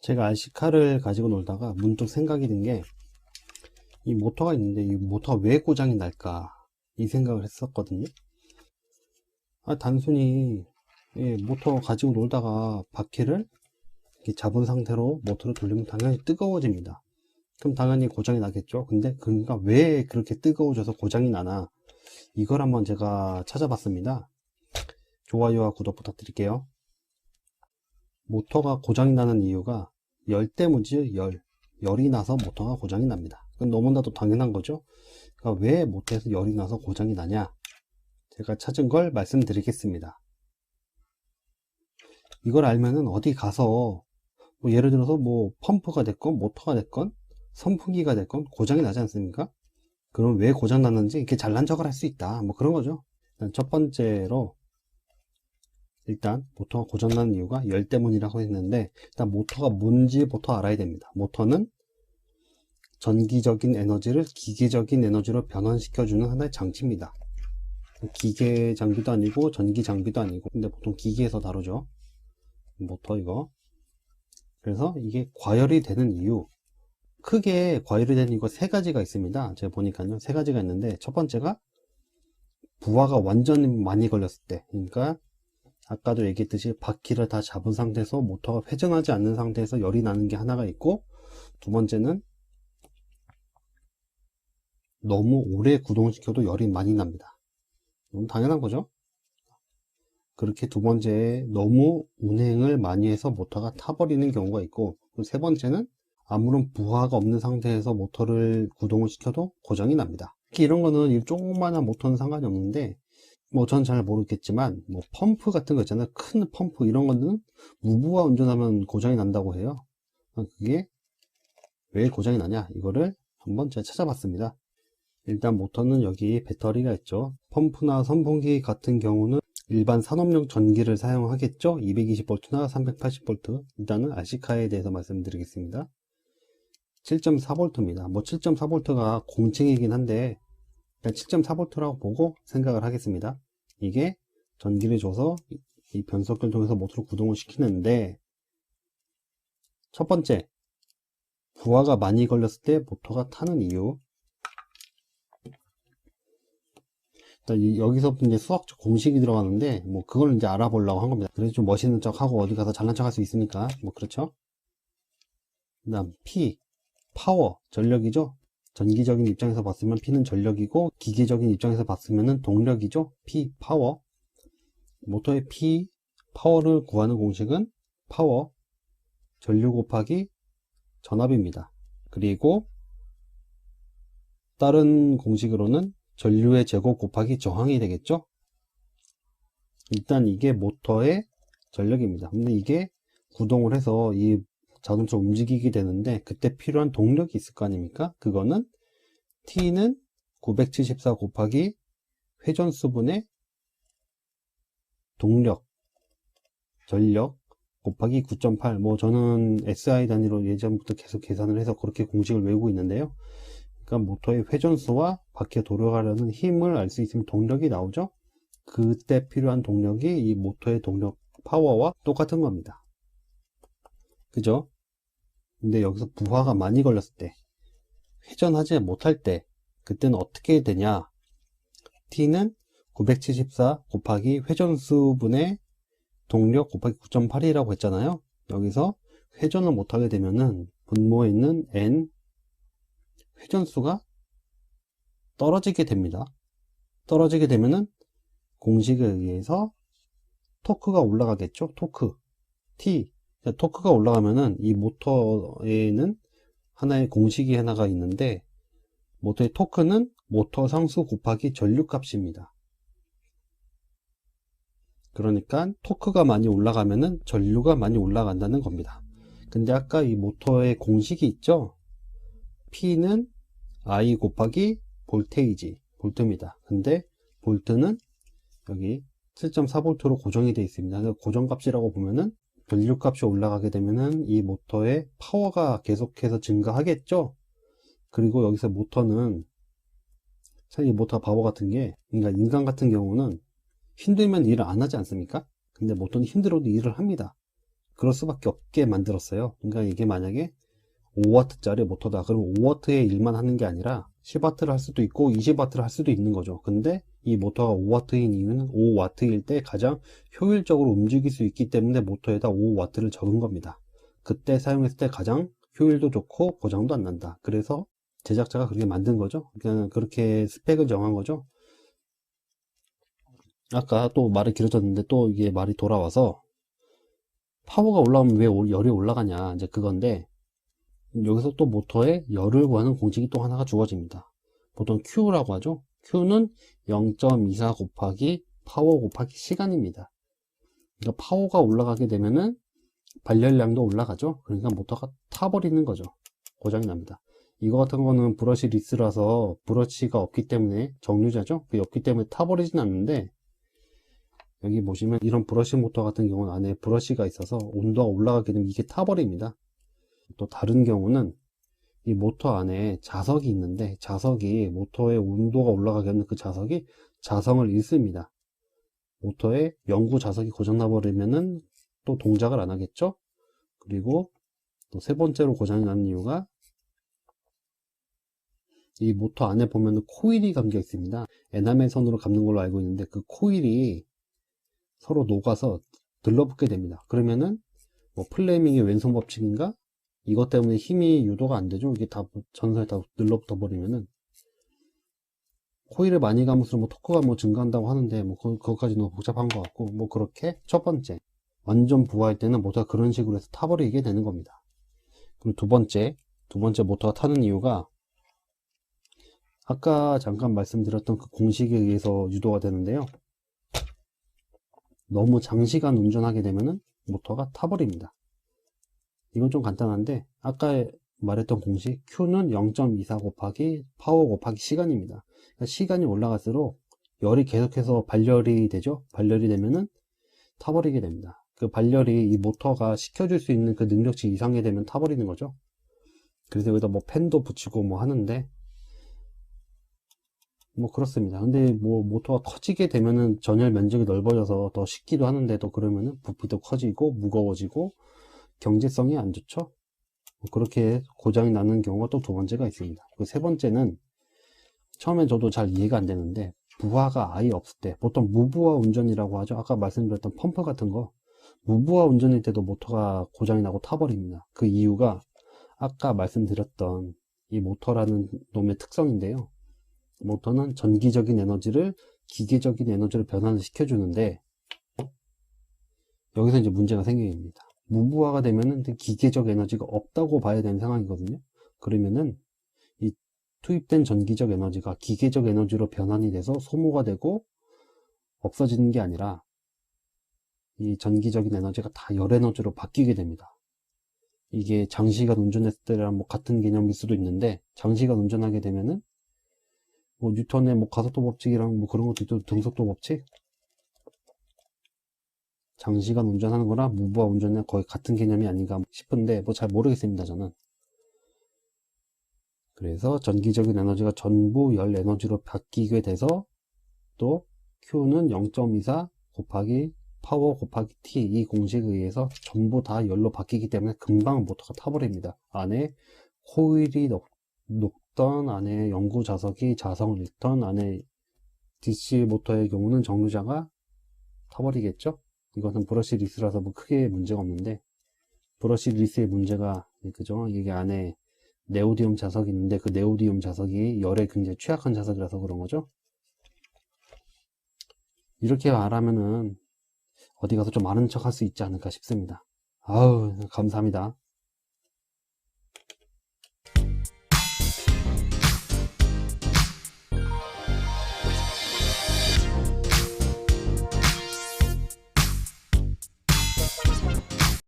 제가 RC카를 가지고 놀다가 문득 생각이 든 게, 이 모터가 있는데 이 모터가 왜 고장이 날까 이 생각을 했었거든요. 단순히 모터 가지고 놀다가 바퀴를 이렇게 잡은 상태로 모터를 돌리면 당연히 뜨거워집니다. 그럼 당연히 고장이 나겠죠. 근데 그러니까 왜 그렇게 뜨거워져서 고장이 나나, 이걸 한번 제가 찾아봤습니다. 좋아요와 구독 부탁드릴게요. 모터가 고장이 나는 이유가 열 때문이죠. 열이 나서 모터가 고장이 납니다. 그건 너무나도 당연한 거죠. 그러니까 왜 모터에서 열이 나서 고장이 나냐, 제가 찾은 걸 말씀드리겠습니다. 이걸 알면은 어디 가서 뭐 예를 들어서 뭐 펌프가 됐건 모터가 됐건 선풍기가 됐건 고장이 나지 않습니까? 그럼 왜 고장 났는지 이렇게 잘난 척을 할 수 있다, 뭐 그런 거죠. 일단 첫 번째로, 일단 모터가 고장나는 이유가 열 때문이라고 했는데, 일단 모터가 뭔지부터 알아야 됩니다. 모터는 전기적인 에너지를 기계적인 에너지로 변환시켜주는 하나의 장치입니다. 기계 장비도 아니고 전기 장비도 아니고, 근데 보통 기계에서 다루죠, 모터 이거. 그래서 이게 과열이 되는 이유, 크게 과열이 되는 이유가 세 가지가 있습니다. 제가 보니까요, 세 가지가 있는데, 첫 번째가 부하가 완전히 많이 걸렸을 때, 그러니까 아까도 얘기했듯이 바퀴를 다 잡은 상태에서 모터가 회전하지 않는 상태에서 열이 나는 게 하나가 있고, 두 번째는 너무 오래 구동시켜도 열이 많이 납니다. 너무 당연한 거죠. 그렇게 두 번째, 너무 운행을 많이 해서 모터가 타버리는 경우가 있고, 세 번째는 아무런 부하가 없는 상태에서 모터를 구동을 시켜도 고장이 납니다. 특히 이런 거는 이 조그만한 모터는 상관이 없는데, 뭐 전 잘 모르겠지만 뭐 펌프 같은 거 있잖아요. 큰 펌프, 이런 거는 무부하 운전하면 고장이 난다고 해요. 그게 왜 고장이 나냐, 이거를 한번 제가 찾아봤습니다. 일단 모터는 여기 배터리가 있죠. 펌프나 선풍기 같은 경우는 일반 산업용 전기를 사용하겠죠. 220V나 380V. 일단은 RC카에 대해서 말씀드리겠습니다. 7.4V입니다. 뭐 7.4V가 공칭이긴 한데 7.4V라고 보고 생각을 하겠습니다. 이게 전기를 줘서 이 변속기를 통해서 모터를 구동을 시키는데, 첫 번째, 부하가 많이 걸렸을 때 모터가 타는 이유. 여기서부터 이제 수학적 공식이 들어가는데, 뭐 그걸 이제 알아보려고 한 겁니다. 그래서 좀 멋있는 척 하고 어디 가서 잘난 척 할 수 있으니까, 뭐 그렇죠. 그 다음 P, 파워, 전력이죠. 전기적인 입장에서 봤으면 P는 전력이고, 기계적인 입장에서 봤으면 동력이죠. P, 파워. 모터의 P, 파워를 구하는 공식은 파워, 전류 곱하기 전압입니다. 그리고 다른 공식으로는 전류의 제곱 곱하기 저항이 되겠죠. 일단 이게 모터의 전력입니다. 근데 이게 구동을 해서 이 자동차를 움직이게 되는데, 그때 필요한 동력이 있을 거 아닙니까? 그거는 T는 974 곱하기 회전수분의 동력, 전력 곱하기 9.8. 뭐 저는 SI 단위로 예전부터 계속 계산을 해서 그렇게 공식을 외우고 있는데요. 그러니까 모터의 회전수와 바퀴가 돌아가려는 힘을 알 수 있으면 동력이 나오죠. 그때 필요한 동력이 이 모터의 동력 파워와 똑같은 겁니다. 그죠? 근데 여기서 부하가 많이 걸렸을 때, 회전하지 못할 때, 그때는 어떻게 되냐? T는 974 곱하기 회전수분의 동력 곱하기 9.8이라고 했잖아요. 여기서 회전을 못하게 되면은 분모에 있는 N, 회전수가 떨어지게 됩니다. 떨어지게 되면은 공식에 의해서 토크가 올라가겠죠. 토크 T. 토크가 올라가면은 이 모터에는 하나의 공식이 하나가 있는데, 모터의 토크는 모터 상수 곱하기 전류 값입니다. 그러니까 토크가 많이 올라가면은 전류가 많이 올라간다는 겁니다. 근데 아까 이 모터의 공식이 있죠. P는 I 곱하기 볼테이지, 볼트입니다. 근데 볼트는 여기 7.4V로 고정이 되어 있습니다. 그래서 고정값이라고 보면은 전류값이 올라가게 되면은 이 모터의 파워가 계속해서 증가하겠죠. 그리고 여기서 모터는, 사실 이 모터가 바보 같은 게, 그러니까 인간 같은 경우는 힘들면 일을 안 하지 않습니까? 근데 모터는 힘들어도 일을 합니다. 그럴 수밖에 없게 만들었어요. 그러니까 이게 만약에 5W짜리 모터다. 그럼 5W의 일만 하는 게 아니라 10W를 할 수도 있고 20W를 할 수도 있는 거죠. 근데 이 모터가 5W인 이유는 5W일 때 가장 효율적으로 움직일 수 있기 때문에 모터에다 5W를 적은 겁니다. 그때 사용했을 때 가장 효율도 좋고 고장도 안 난다. 그래서 제작자가 그렇게 만든 거죠. 그냥 그렇게 스펙을 정한 거죠. 아까 또 말이 길어졌는데 또 이게 말이 돌아와서 파워가 올라오면 왜 열이 올라가냐 이제 그건데, 여기서 또 모터에 열을 구하는 공식이 또 하나가 주어집니다. 보통 Q라고 하죠. Q는 0.24 곱하기 파워 곱하기 시간입니다. 그러니까 파워가 올라가게 되면은 발열량도 올라가죠. 그러니까 모터가 타버리는 거죠. 고장이 납니다. 이거 같은 거는 브러쉬 리스라서 브러쉬가 없기 때문에, 정류자죠. 그게 없기 때문에 타버리진 않는데, 여기 보시면 이런 브러쉬 모터 같은 경우는 안에 브러쉬가 있어서 온도가 올라가게 되면 이게 타버립니다. 또 다른 경우는 이 모터 안에 자석이 있는데, 자석이 모터의 온도가 올라가게 하면 그 자석이 자성을 잃습니다. 모터에 영구 자석이 고장나 버리면은 또 동작을 안 하겠죠. 그리고 또 세 번째로 고장이 나는 이유가, 이 모터 안에 보면은 코일이 감겨 있습니다. 에나멜 선으로 감는 걸로 알고 있는데, 그 코일이 서로 녹아서 들러붙게 됩니다. 그러면은 뭐 플레밍의 왼손 법칙인가? 이것 때문에 힘이 유도가 안 되죠. 이게 다 전선에 다 늘러붙어 버리면은, 코일을 많이 감을수록 뭐 토크가 뭐 증가한다고 하는데, 뭐 그것까지 너무 복잡한 것 같고, 뭐 그렇게 첫 번째, 완전 부하할 때는 모터가 그런 식으로 해서 타버리게 되는 겁니다. 그리고 두 번째 모터가 타는 이유가, 아까 잠깐 말씀드렸던 그 공식에 의해서 유도가 되는데요. 너무 장시간 운전하게 되면은 모터가 타버립니다. 이건 좀 간단한데, 아까 말했던 공식 Q는 0.24 곱하기 파워 곱하기 시간입니다. 그러니까 시간이 올라갈수록 열이 계속해서 발열이 되죠. 발열이 되면은 타버리게 됩니다. 그 발열이 이 모터가 시켜줄 수 있는 그 능력치 이상이 되면 타버리는 거죠. 그래서 여기다 뭐 팬도 붙이고 뭐 하는데, 뭐 그렇습니다. 근데 뭐 모터가 커지게 되면은 전열 면적이 넓어져서 더 식기도 하는데, 또 그러면은 부피도 커지고 무거워지고 경제성이 안 좋죠. 그렇게 고장이 나는 경우가 또 두 번째가 있습니다. 그 세 번째는, 처음엔 저도 잘 이해가 안 되는데, 부하가 아예 없을 때, 보통 무부하 운전이라고 하죠. 아까 말씀드렸던 펌프 같은 거, 무부하 운전일 때도 모터가 고장이 나고 타버립니다. 그 이유가 아까 말씀드렸던 이 모터라는 놈의 특성인데요. 모터는 전기적인 에너지를 기계적인 에너지로 변환을 시켜주는데, 여기서 이제 문제가 생기게 됩니다. 무부하가 되면은 기계적 에너지가 없다고 봐야 되는 상황이거든요. 그러면은 이 투입된 전기적 에너지가 기계적 에너지로 변환이 돼서 소모가 되고 없어지는 게 아니라, 이 전기적인 에너지가 다 열 에너지로 바뀌게 됩니다. 이게 장시간 운전했을 때랑 뭐 같은 개념일 수도 있는데, 장시간 운전하게 되면은 뭐 뉴턴의 뭐 가속도 법칙이랑 뭐 그런 것도 있죠. 등속도 법칙. 장시간 운전하는 거랑 무부하 운전은 거의 같은 개념이 아닌가 싶은데, 뭐 잘 모르겠습니다, 저는. 그래서 전기적인 에너지가 전부 열 에너지로 바뀌게 돼서, 또 Q는 0.24 곱하기 파워 곱하기 T, 이 공식에 의해서 전부 다 열로 바뀌기 때문에 금방 모터가 타버립니다. 안에 코일이 녹던, 안에 영구 자석이 자성을 잃던, 안에 DC 모터의 경우는 정류자가 타버리겠죠. 이것은 브러쉬 리스라서 뭐 크게 문제가 없는데, 브러쉬 리스의 문제가, 그죠? 이게 안에 네오디움 자석이 있는데, 그 네오디움 자석이 열에 굉장히 취약한 자석이라서 그런 거죠. 이렇게 말하면은 어디 가서 좀 아는 척 할 수 있지 않을까 싶습니다. 아우, 감사합니다.